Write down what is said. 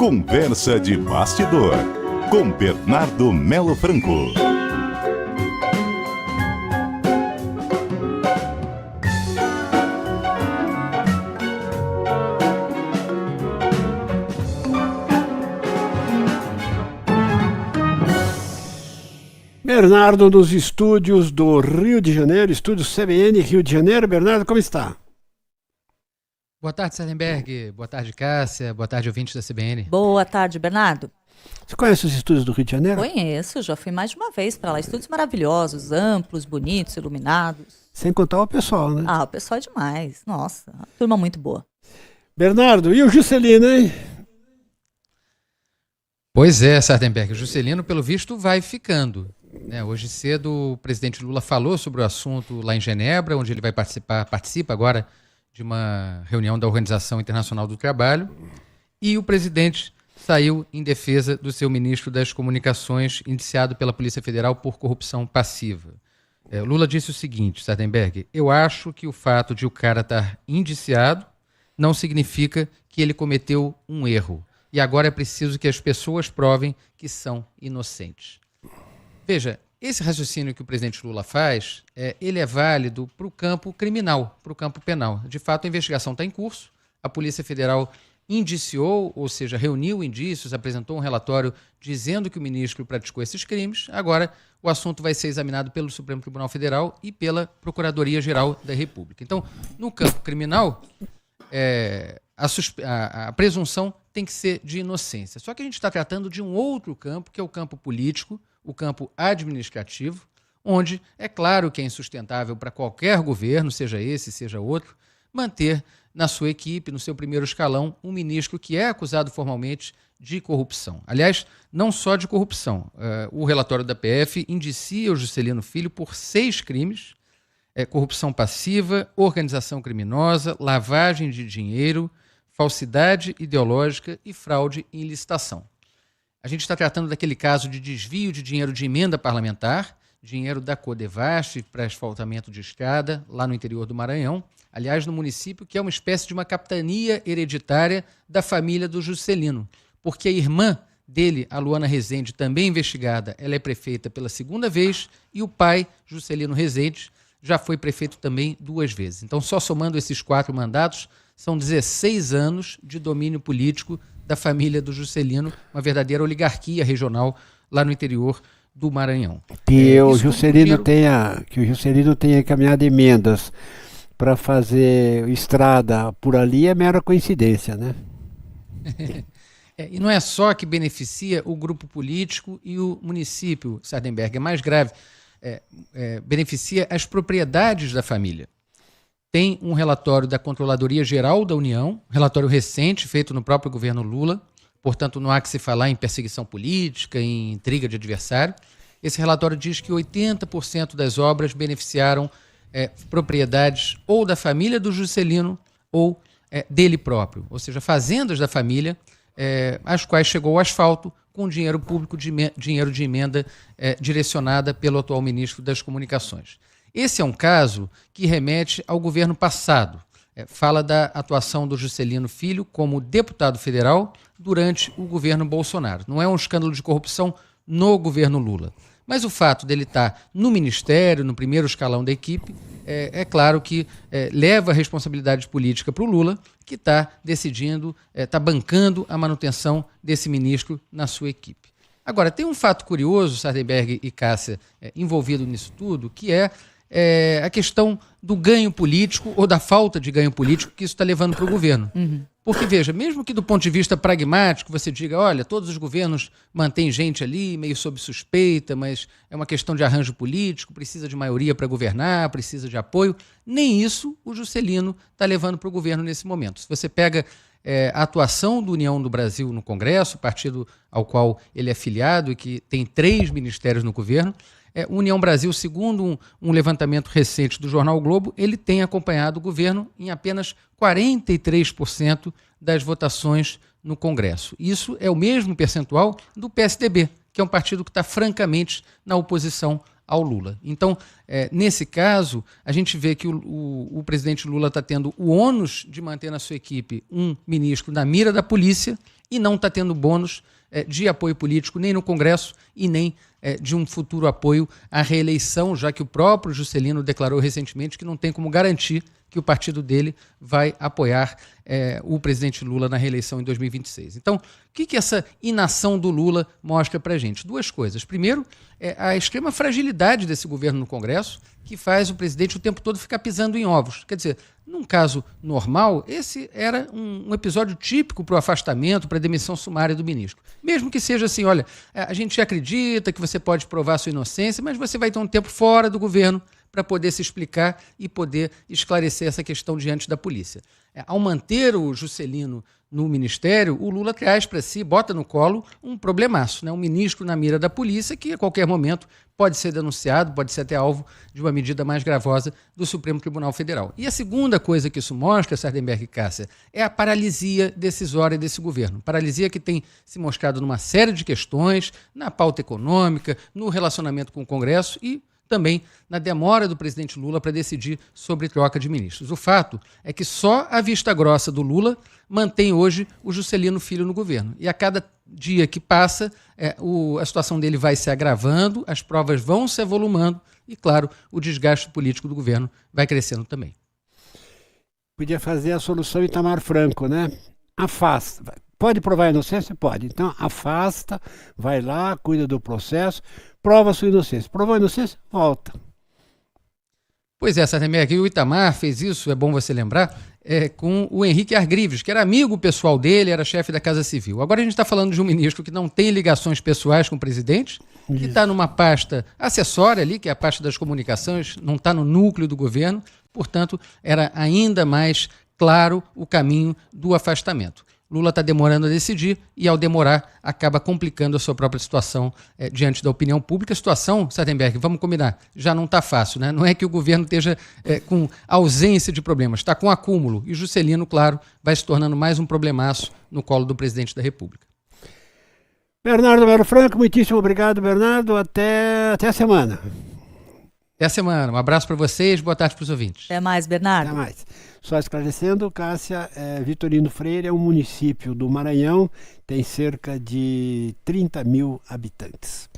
Conversa de bastidor, com Bernardo Melo Franco. Bernardo, dos estúdios do Rio de Janeiro, estúdios CBN Rio de Janeiro. Bernardo, como está? Boa tarde, Sardenberg. Boa tarde, Cássia. Boa tarde, ouvintes da CBN. Boa tarde, Bernardo. Você conhece os estúdios do Rio de Janeiro? Conheço, já fui mais de uma vez para lá. Estúdios maravilhosos, amplos, bonitos, iluminados. Sem contar o pessoal, né? Ah, o pessoal é demais. Nossa, uma turma muito boa. Bernardo, e o Juscelino, hein? Pois é, Sardenberg. O Juscelino, pelo visto, vai ficando. Hoje cedo, o presidente Lula falou sobre o assunto lá em Genebra, onde ele vai participa agora de uma reunião da Organização Internacional do Trabalho, e o presidente saiu em defesa do seu ministro das Comunicações, indiciado pela Polícia Federal por corrupção passiva. Lula disse o seguinte, Sardenberg: eu acho que o fato de o cara estar indiciado não significa que ele cometeu um erro, e agora é preciso que as pessoas provem que são inocentes. Veja, esse raciocínio que o presidente Lula faz, ele é válido para o campo criminal, para o campo penal. De fato, a investigação está em curso, a Polícia Federal indiciou, ou seja, reuniu indícios, apresentou um relatório dizendo que o ministro praticou esses crimes. Agora, o assunto vai ser examinado pelo Supremo Tribunal Federal e pela Procuradoria-Geral da República. Então, no campo criminal, a presunção tem que ser de inocência. Só que a gente está tratando de um outro campo, que é o campo político, o campo administrativo, onde é claro que é insustentável para qualquer governo, seja esse, seja outro, manter na sua equipe, no seu primeiro escalão, um ministro que é acusado formalmente de corrupção. Aliás, não só de corrupção. O relatório da PF indicia o Juscelino Filho por 6 crimes: corrupção passiva, organização criminosa, lavagem de dinheiro, falsidade ideológica e fraude em licitação. A gente está tratando daquele caso de desvio de dinheiro de emenda parlamentar, dinheiro da Codevasf para asfaltamento de estrada, lá no interior do Maranhão, aliás, no município que é uma espécie de uma capitania hereditária da família do Juscelino, porque a irmã dele, a Luana Rezende, também investigada, ela é prefeita pela 2ª vez, e o pai, Juscelino Rezende, já foi prefeito também 2 vezes. Então, só somando esses 4 mandatos, são 16 anos de domínio político da família do Juscelino, uma verdadeira oligarquia regional lá no interior do Maranhão. Que o Juscelino tenha caminhado emendas para fazer estrada por ali é mera coincidência, né? E não é só que beneficia o grupo político e o município, Sardenberg, é mais grave, beneficia as propriedades da família. Tem um relatório da Controladoria Geral da União, relatório recente, feito no próprio governo Lula, portanto não há que se falar em perseguição política, em intriga de adversário. Esse relatório diz que 80% das obras beneficiaram propriedades ou da família do Juscelino ou dele próprio, ou seja, fazendas da família, às quais chegou o asfalto com dinheiro público, dinheiro de emenda direcionada pelo atual ministro das Comunicações. Esse é um caso que remete ao governo passado. Fala da atuação do Juscelino Filho como deputado federal durante o governo Bolsonaro. Não é um escândalo de corrupção no governo Lula. Mas o fato dele estar no ministério, no primeiro escalão da equipe, é claro que leva a responsabilidade política para o Lula, que está decidindo, está bancando a manutenção desse ministro na sua equipe. Agora, tem um fato curioso, Sardenberg e Cássia, envolvido nisso tudo, que é a questão do ganho político ou da falta de ganho político que isso está levando para o governo. Porque, veja, mesmo que do ponto de vista pragmático você diga, olha, todos os governos mantêm gente ali meio sob suspeita, mas é uma questão de arranjo político, precisa de maioria para governar, precisa de apoio, nem isso o Juscelino está levando para o governo nesse momento. Se você pega a atuação do União do Brasil no Congresso, partido ao qual ele é filiado e que tem 3 ministérios no governo, União Brasil, segundo um levantamento recente do jornal o Globo, ele tem acompanhado o governo em apenas 43% das votações no Congresso. Isso é o mesmo percentual do PSDB, que é um partido que está francamente na oposição ao Lula. Então, nesse caso, a gente vê que o presidente Lula está tendo o ônus de manter na sua equipe um ministro na mira da polícia e não está tendo bônus de apoio político nem no Congresso e nem de um futuro apoio à reeleição, já que o próprio Juscelino declarou recentemente que não tem como garantir que o partido dele vai apoiar o presidente Lula na reeleição em 2026. Então, o que essa inação do Lula mostra para a gente? Duas coisas. Primeiro, a extrema fragilidade desse governo no Congresso, que faz o presidente o tempo todo ficar pisando em ovos. Quer dizer, num caso normal, esse era um episódio típico para o afastamento, para a demissão sumária do ministro. Mesmo que seja assim, olha, a gente acredita que você pode provar sua inocência, mas você vai ter um tempo fora do governo para poder se explicar e poder esclarecer essa questão diante da polícia. Ao manter o Juscelino no ministério, o Lula traz para si, bota no colo, um problemaço, né? Um ministro na mira da polícia que a qualquer momento pode ser denunciado, pode ser até alvo de uma medida mais gravosa do Supremo Tribunal Federal. E a segunda coisa que isso mostra, Sardenberg e Cássia, é a paralisia decisória desse governo. Paralisia que tem se mostrado numa série de questões, na pauta econômica, no relacionamento com o Congresso e também na demora do presidente Lula para decidir sobre troca de ministros. O fato é que só a vista grossa do Lula mantém hoje o Juscelino Filho no governo. E a cada dia que passa, a situação dele vai se agravando, as provas vão se avolumando e, claro, o desgaste político do governo vai crescendo também. Podia fazer a solução Itamar Franco, né? Afasta. Pode provar a inocência? Pode. Então, afasta, vai lá, cuida do processo, prova a sua inocência. Provou a inocência? Volta. Pois é, Sardenberg, e o Itamar fez isso, é bom você lembrar, com o Henrique Argrives, que era amigo pessoal dele, era chefe da Casa Civil. Agora a gente está falando de um ministro que não tem ligações pessoais com o presidente, que está numa pasta acessória ali, que é a pasta das comunicações, não está no núcleo do governo, portanto, era ainda mais claro o caminho do afastamento. Lula está demorando a decidir e, ao demorar, acaba complicando a sua própria situação diante da opinião pública. A situação, Sardenberg, vamos combinar, já não está fácil, né? Não é que o governo esteja com ausência de problemas, está com acúmulo. E Juscelino, claro, vai se tornando mais um problemaço no colo do presidente da República. Bernardo Melo Franco, muitíssimo obrigado, Bernardo. Até a semana. Até a semana. Um abraço para vocês, boa tarde para os ouvintes. Até mais, Bernardo. Até mais. Só esclarecendo, Cássia, Vitorino Freire é um município do Maranhão, tem cerca de 30 mil habitantes.